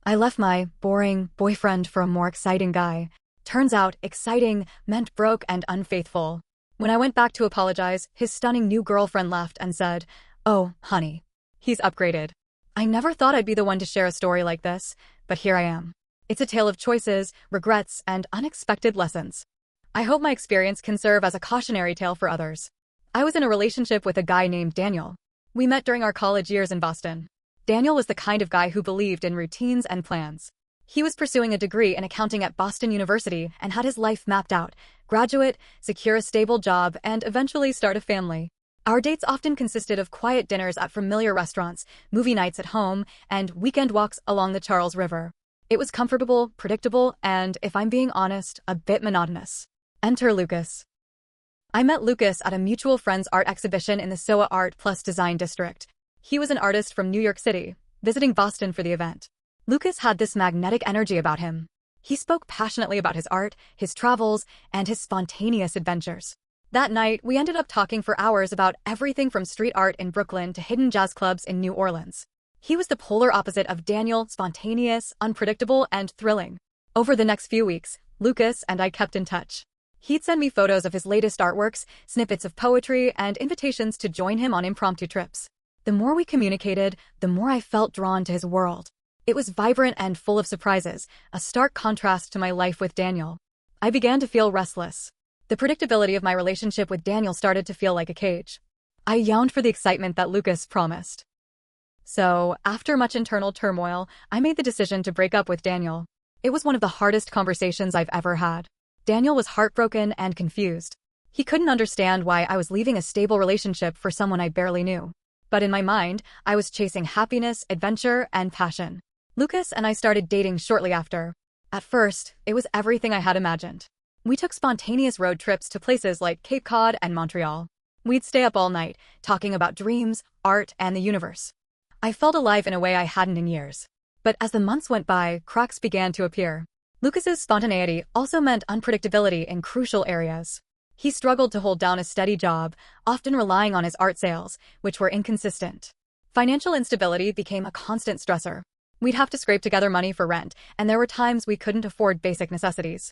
I left my boring boyfriend for a more exciting guy. Turns out, exciting meant broke and unfaithful. When I went back to apologize, his stunning new girlfriend laughed and said, "Oh, honey, he's upgraded." I never thought I'd be the one to share a story like this, but here I am. It's a tale of choices, regrets, and unexpected lessons. I hope my experience can serve as a cautionary tale for others. I was in a relationship with a guy named Daniel. We met during our college years in Boston. Daniel was the kind of guy who believed in routines and plans. He was pursuing a degree in accounting at Boston University and had his life mapped out: graduate, secure a stable job, and eventually start a family. Our dates often consisted of quiet dinners at familiar restaurants, movie nights at home, and weekend walks along the Charles River. It was comfortable, predictable, and, if I'm being honest, a bit monotonous. Enter Lucas. I met Lucas at a mutual friend's art exhibition in the SoA Art Plus Design District. He was an artist from New York City, visiting Boston for the event. Lucas had this magnetic energy about him. He spoke passionately about his art, his travels, and his spontaneous adventures. That night, we ended up talking for hours about everything from street art in Brooklyn to hidden jazz clubs in New Orleans. He was the polar opposite of Daniel: spontaneous, unpredictable, and thrilling. Over the next few weeks, Lucas and I kept in touch. He'd send me photos of his latest artworks, snippets of poetry, and invitations to join him on impromptu trips. The more we communicated, the more I felt drawn to his world. It was vibrant and full of surprises, a stark contrast to my life with Daniel. I began to feel restless. The predictability of my relationship with Daniel started to feel like a cage. I yearned for the excitement that Lucas promised. So, after much internal turmoil, I made the decision to break up with Daniel. It was one of the hardest conversations I've ever had. Daniel was heartbroken and confused. He couldn't understand why I was leaving a stable relationship for someone I barely knew. But in my mind, I was chasing happiness, adventure, and passion. Lucas and I started dating shortly after. At first, it was everything I had imagined. We took spontaneous road trips to places like Cape Cod and Montreal. We'd stay up all night, talking about dreams, art, and the universe. I felt alive in a way I hadn't in years. But as the months went by, cracks began to appear. Lucas's spontaneity also meant unpredictability in crucial areas. He struggled to hold down a steady job, often relying on his art sales, which were inconsistent. Financial instability became a constant stressor. We'd have to scrape together money for rent, and there were times we couldn't afford basic necessities.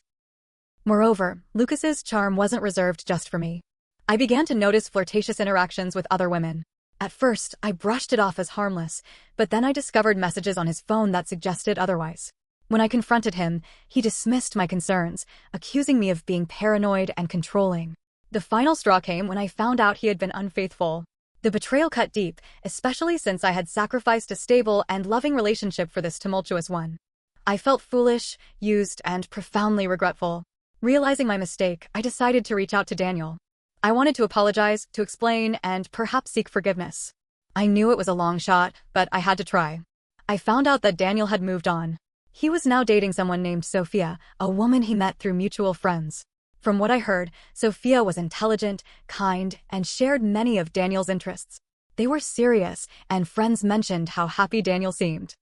Moreover, Lucas's charm wasn't reserved just for me. I began to notice flirtatious interactions with other women. At first, I brushed it off as harmless, but then I discovered messages on his phone that suggested otherwise. When I confronted him, he dismissed my concerns, accusing me of being paranoid and controlling. The final straw came when I found out he had been unfaithful. The betrayal cut deep, especially since I had sacrificed a stable and loving relationship for this tumultuous one. I felt foolish, used, and profoundly regretful. Realizing my mistake, I decided to reach out to Daniel. I wanted to apologize, to explain, and perhaps seek forgiveness. I knew it was a long shot, but I had to try. I found out that Daniel had moved on. He was now dating someone named Sophia, a woman he met through mutual friends. From what I heard, Sophia was intelligent, kind, and shared many of Daniel's interests. They were serious, and friends mentioned how happy Daniel seemed.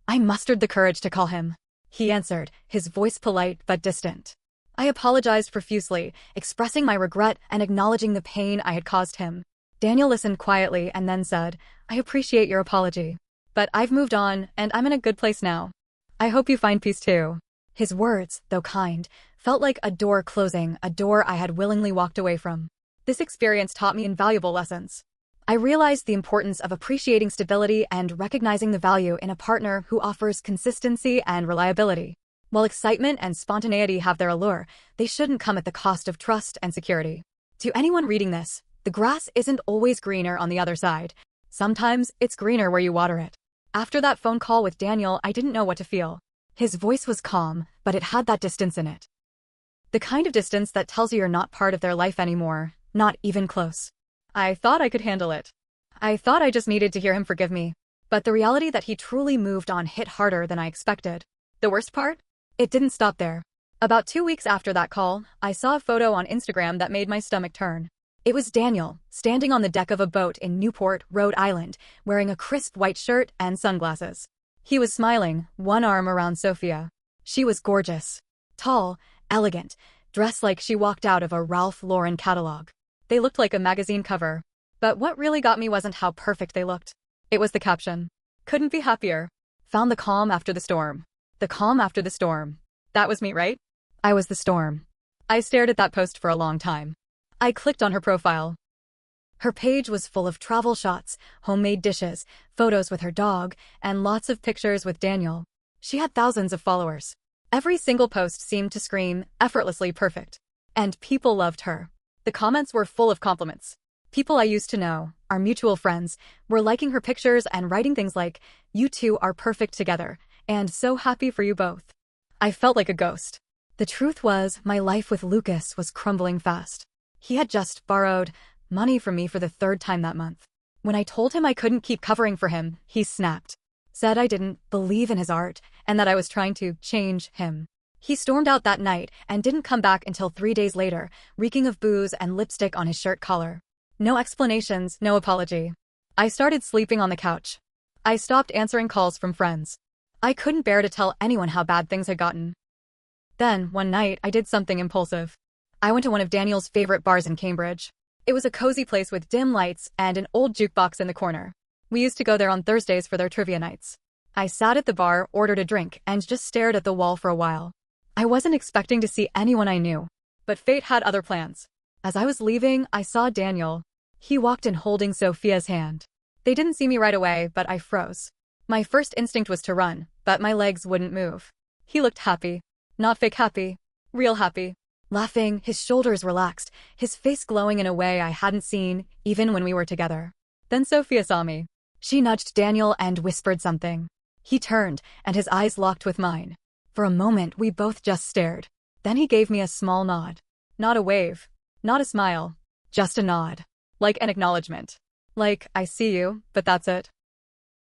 I mustered the courage to call him. He answered, his voice polite but distant. I apologized profusely, expressing my regret and acknowledging the pain I had caused him. Daniel listened quietly and then said, "I appreciate your apology. But I've moved on, and I'm in a good place now. I hope you find peace too." His words, though kind, felt like a door closing, a door I had willingly walked away from. This experience taught me invaluable lessons. I realized the importance of appreciating stability and recognizing the value in a partner who offers consistency and reliability. While excitement and spontaneity have their allure, they shouldn't come at the cost of trust and security. To anyone reading this, the grass isn't always greener on the other side. Sometimes it's greener where you water it. After that phone call with Daniel, I didn't know what to feel. His voice was calm, but it had that distance in it. The kind of distance that tells you you're not part of their life anymore, not even close. I thought I could handle it. I thought I just needed to hear him forgive me. But the reality that he truly moved on hit harder than I expected. The worst part? It didn't stop there. About 2 weeks after that call, I saw a photo on Instagram that made my stomach turn. It was Daniel, standing on the deck of a boat in Newport, Rhode Island, wearing a crisp white shirt and sunglasses. He was smiling, one arm around Sophia. She was gorgeous. Tall, elegant, dressed like she walked out of a Ralph Lauren catalog. They looked like a magazine cover. But what really got me wasn't how perfect they looked. It was the caption. "Couldn't be happier. Found the calm after the storm. The calm after the storm. That was me, right? I was the storm. I stared at that post for a long time. I clicked on her profile. Her page was full of travel shots, homemade dishes, photos with her dog, and lots of pictures with Daniel. She had thousands of followers. Every single post seemed to scream, effortlessly perfect. And people loved her. The comments were full of compliments. People I used to know, our mutual friends, were liking her pictures and writing things like, "You two are perfect together, and so happy for you both." I felt like a ghost. The truth was, my life with Lucas was crumbling fast. He had just borrowed money from me for the third time that month. When I told him I couldn't keep covering for him, he snapped. Said I didn't believe in his art, and that I was trying to change him. He stormed out that night and didn't come back until 3 days later, reeking of booze and lipstick on his shirt collar. No explanations, no apology. I started sleeping on the couch. I stopped answering calls from friends. I couldn't bear to tell anyone how bad things had gotten. Then, one night, I did something impulsive. I went to one of Daniel's favorite bars in Cambridge. It was a cozy place with dim lights and an old jukebox in the corner. We used to go there on Thursdays for their trivia nights. I sat at the bar, ordered a drink, and just stared at the wall for a while. I wasn't expecting to see anyone I knew, but fate had other plans. As I was leaving, I saw Daniel. He walked in holding Sophia's hand. They didn't see me right away, but I froze. My first instinct was to run, but my legs wouldn't move. He looked happy. Not fake happy. Real happy. Laughing, his shoulders relaxed, his face glowing in a way I hadn't seen, even when we were together. Then Sophia saw me. She nudged Daniel and whispered something. He turned, and his eyes locked with mine. For a moment, we both just stared. Then he gave me a small nod. Not a wave. Not a smile. Just a nod. Like an acknowledgement. Like, I see you, but that's it.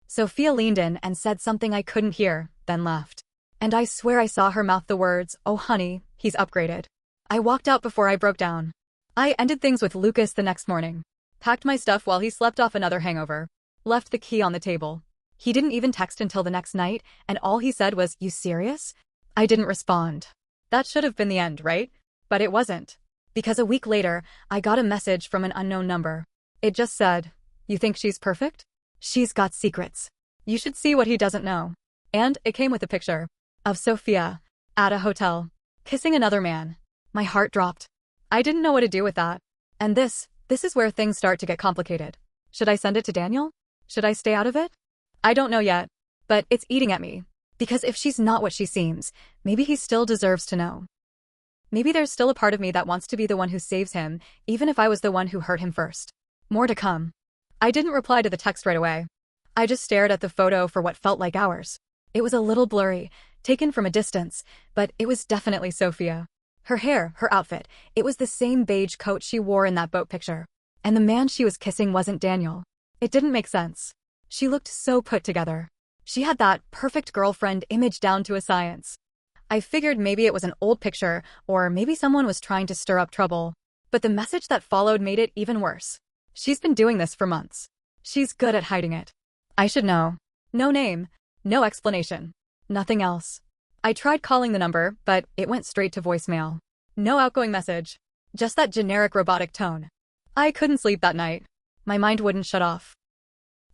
Sophia leaned in and said something I couldn't hear, then laughed. And I swear I saw her mouth the words, "Oh honey, he's upgraded." I walked out before I broke down. I ended things with Lucas the next morning. Packed my stuff while he slept off another hangover. Left the key on the table. He didn't even text until the next night, and all he said was, "You serious?" I didn't respond. That should have been the end, right? But it wasn't. Because a week later, I got a message from an unknown number. It just said, "You think she's perfect? She's got secrets. You should see what he doesn't know." And it came with a picture of Sophia at a hotel, kissing another man. My heart dropped. I didn't know what to do with that. And this is where things start to get complicated. Should I send it to Daniel? Should I stay out of it? I don't know yet. But it's eating at me. Because if she's not what she seems, maybe he still deserves to know. Maybe there's still a part of me that wants to be the one who saves him, even if I was the one who hurt him first. More to come. I didn't reply to the text right away. I just stared at the photo for what felt like hours. It was a little blurry, taken from a distance, but it was definitely Sophia. Her hair, her outfit, it was the same beige coat she wore in that boat picture. And the man she was kissing wasn't Daniel. It didn't make sense. She looked so put together. She had that perfect girlfriend image down to a science. I figured maybe it was an old picture, or maybe someone was trying to stir up trouble. But the message that followed made it even worse. She's been doing this for months. She's good at hiding it. I should know. No name. No explanation. Nothing else. I tried calling the number, but it went straight to voicemail. No outgoing message. Just that generic robotic tone. I couldn't sleep that night. My mind wouldn't shut off.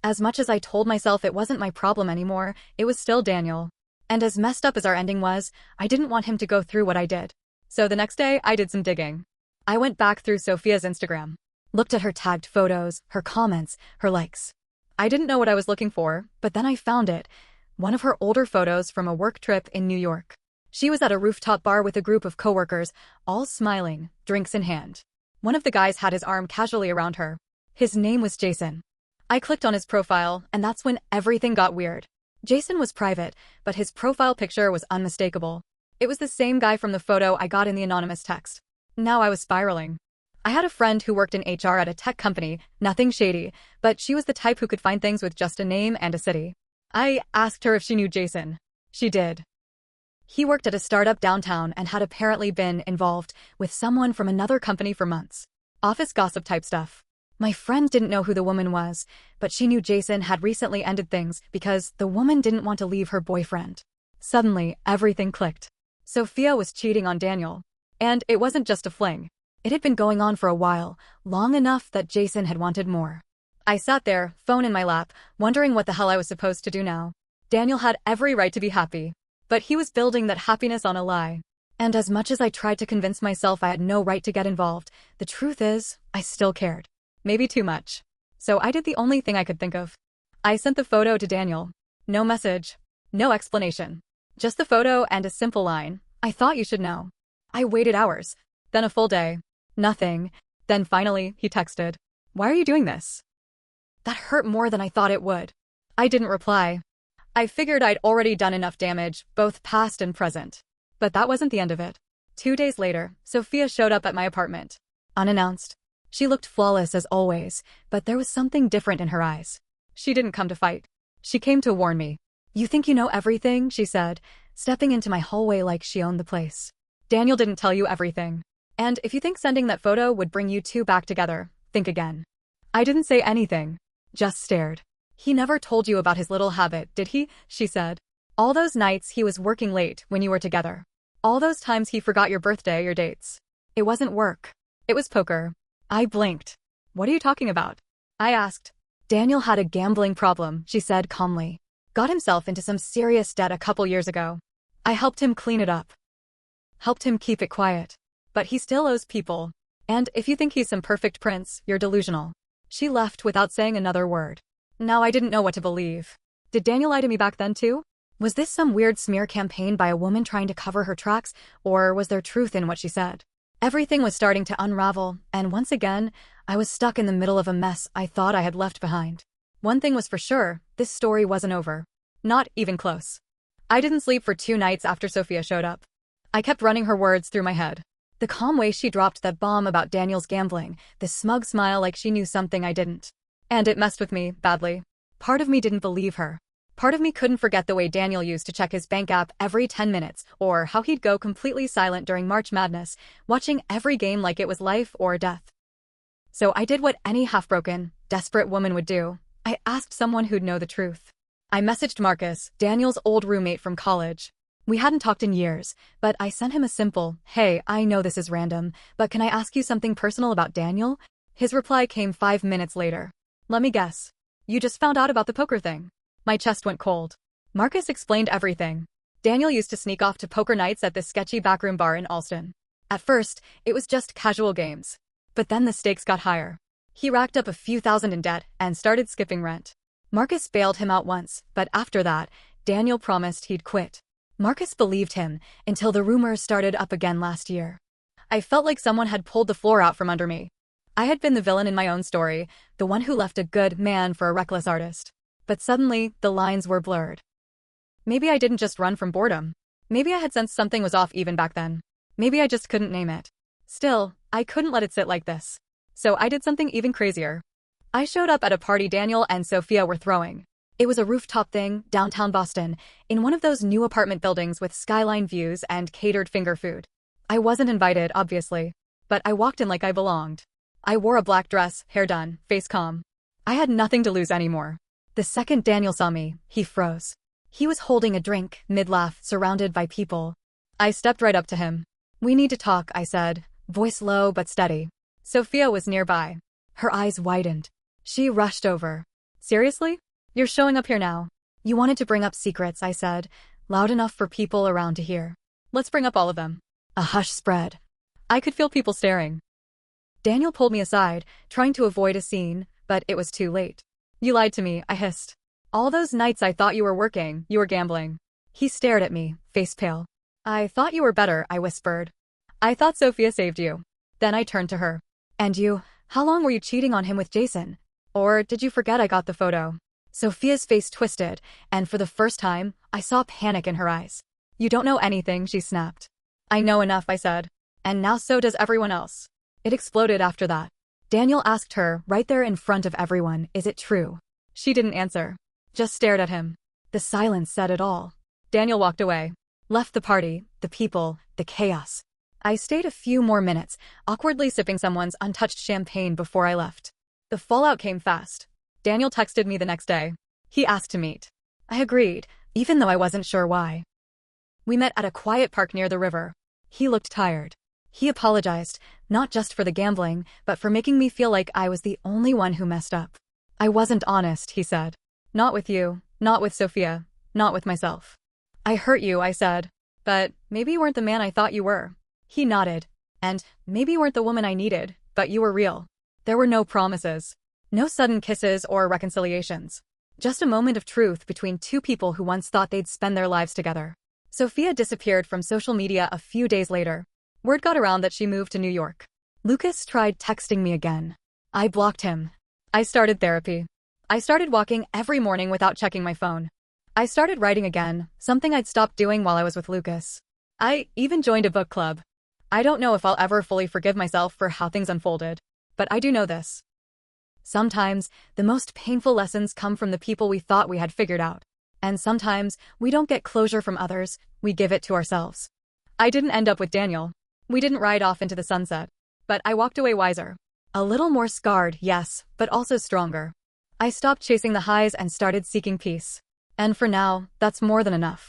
As much as I told myself it wasn't my problem anymore, it was still Daniel. And as messed up as our ending was, I didn't want him to go through what I did. So the next day, I did some digging. I went back through Sophia's Instagram. Looked at her tagged photos, her comments, her likes. I didn't know what I was looking for, but then I found it. One of her older photos from a work trip in New York. She was at a rooftop bar with a group of coworkers, all smiling, drinks in hand. One of the guys had his arm casually around her. His name was Jason. I clicked on his profile, and that's when everything got weird. Jason was private, but his profile picture was unmistakable. It was the same guy from the photo I got in the anonymous text. Now I was spiraling. I had a friend who worked in HR at a tech company, nothing shady, but she was the type who could find things with just a name and a city. I asked her if she knew Jason. She did. He worked at a startup downtown and had apparently been involved with someone from another company for months. Office gossip type stuff. My friend didn't know who the woman was, but she knew Jason had recently ended things because the woman didn't want to leave her boyfriend. Suddenly, everything clicked. Sophia was cheating on Daniel. And it wasn't just a fling. It had been going on for a while, long enough that Jason had wanted more. I sat there, phone in my lap, wondering what the hell I was supposed to do now. Daniel had every right to be happy. But he was building that happiness on a lie. And as much as I tried to convince myself I had no right to get involved, the truth is, I still cared. Maybe too much. So I did the only thing I could think of. I sent the photo to Daniel. No message. No explanation. Just the photo and a simple line. I thought you should know. I waited hours. Then a full day. Nothing. Then finally, he texted. Why are you doing this? That hurt more than I thought it would. I didn't reply. I figured I'd already done enough damage, both past and present. But that wasn't the end of it. 2 days later, Sophia showed up at my apartment. Unannounced. She looked flawless as always, but there was something different in her eyes. She didn't come to fight. She came to warn me. You think you know everything, she said, stepping into my hallway like she owned the place. Daniel didn't tell you everything. And if you think sending that photo would bring you two back together, think again. I didn't say anything. Just stared. He never told you about his little habit, did he? She said. All those nights he was working late when you were together. All those times he forgot your birthday or dates. It wasn't work. It was poker. I blinked. What are you talking about? I asked. Daniel had a gambling problem, she said calmly. Got himself into some serious debt a couple years ago. I helped him clean it up. Helped him keep it quiet. But he still owes people. And if you think he's some perfect prince, you're delusional. She left without saying another word. Now I didn't know what to believe. Did Daniel lie to me back then too? Was this some weird smear campaign by a woman trying to cover her tracks, or was there truth in what she said? Everything was starting to unravel, and once again, I was stuck in the middle of a mess I thought I had left behind. One thing was for sure, this story wasn't over. Not even close. I didn't sleep for 2 nights after Sophia showed up. I kept running her words through my head. The calm way she dropped that bomb about Daniel's gambling, the smug smile like she knew something I didn't. And it messed with me, badly. Part of me didn't believe her. Part of me couldn't forget the way Daniel used to check his bank app every 10 minutes, or how he'd go completely silent during March Madness, watching every game like it was life or death. So I did what any half-broken, desperate woman would do. I asked someone who'd know the truth. I messaged Marcus, Daniel's old roommate from college. We hadn't talked in years, but I sent him a simple, hey, I know this is random, but can I ask you something personal about Daniel? His reply came 5 minutes later. Let me guess. You just found out about the poker thing. My chest went cold. Marcus explained everything. Daniel used to sneak off to poker nights at this sketchy backroom bar in Alston. At first, it was just casual games. But then the stakes got higher. He racked up a few thousand in debt and started skipping rent. Marcus bailed him out once, but after that, Daniel promised he'd quit. Marcus believed him until the rumors started up again last year. I felt like someone had pulled the floor out from under me. I had been the villain in my own story, the one who left a good man for a reckless artist. But suddenly, the lines were blurred. Maybe I didn't just run from boredom. Maybe I had sensed something was off even back then. Maybe I just couldn't name it. Still, I couldn't let it sit like this. So I did something even crazier. I showed up at a party Daniel and Sophia were throwing. It was a rooftop thing, downtown Boston, in one of those new apartment buildings with skyline views and catered finger food. I wasn't invited, obviously, but I walked in like I belonged. I wore a black dress, hair done, face calm. I had nothing to lose anymore. The second Daniel saw me, he froze. He was holding a drink, mid-laugh, surrounded by people. I stepped right up to him. We need to talk, I said, voice low but steady. Sophia was nearby. Her eyes widened. She rushed over. Seriously? You're showing up here now. You wanted to bring up secrets, I said, loud enough for people around to hear. Let's bring up all of them. A hush spread. I could feel people staring. Daniel pulled me aside, trying to avoid a scene, but it was too late. You lied to me, I hissed. All those nights I thought you were working, you were gambling. He stared at me, face pale. I thought you were better, I whispered. I thought Sophia saved you. Then I turned to her. And you, how long were you cheating on him with Jason? Or did you forget I got the photo? Sophia's face twisted, and for the first time, I saw panic in her eyes. You don't know anything, she snapped. I know enough, I said. And now so does everyone else. It exploded after that. Daniel asked her, right there in front of everyone, is it true? She didn't answer. Just stared at him. The silence said it all. Daniel walked away. Left the party, the people, the chaos. I stayed a few more minutes, awkwardly sipping someone's untouched champagne before I left. The fallout came fast. Daniel texted me the next day. He asked to meet. I agreed, even though I wasn't sure why. We met at a quiet park near the river. He looked tired. He apologized, not just for the gambling, but for making me feel like I was the only one who messed up. I wasn't honest, he said. Not with you, not with Sophia, not with myself. I hurt you, I said. But maybe you weren't the man I thought you were. He nodded. And maybe you weren't the woman I needed, but you were real. There were no promises. No sudden kisses or reconciliations. Just a moment of truth between two people who once thought they'd spend their lives together. Sophia disappeared from social media a few days later. Word got around that she moved to New York. Lucas tried texting me again. I blocked him. I started therapy. I started walking every morning without checking my phone. I started writing again, something I'd stopped doing while I was with Lucas. I even joined a book club. I don't know if I'll ever fully forgive myself for how things unfolded, but I do know this. Sometimes, the most painful lessons come from the people we thought we had figured out. And sometimes, we don't get closure from others, we give it to ourselves. I didn't end up with Daniel. We didn't ride off into the sunset. But I walked away wiser. A little more scarred, yes, but also stronger. I stopped chasing the highs and started seeking peace. And for now, that's more than enough.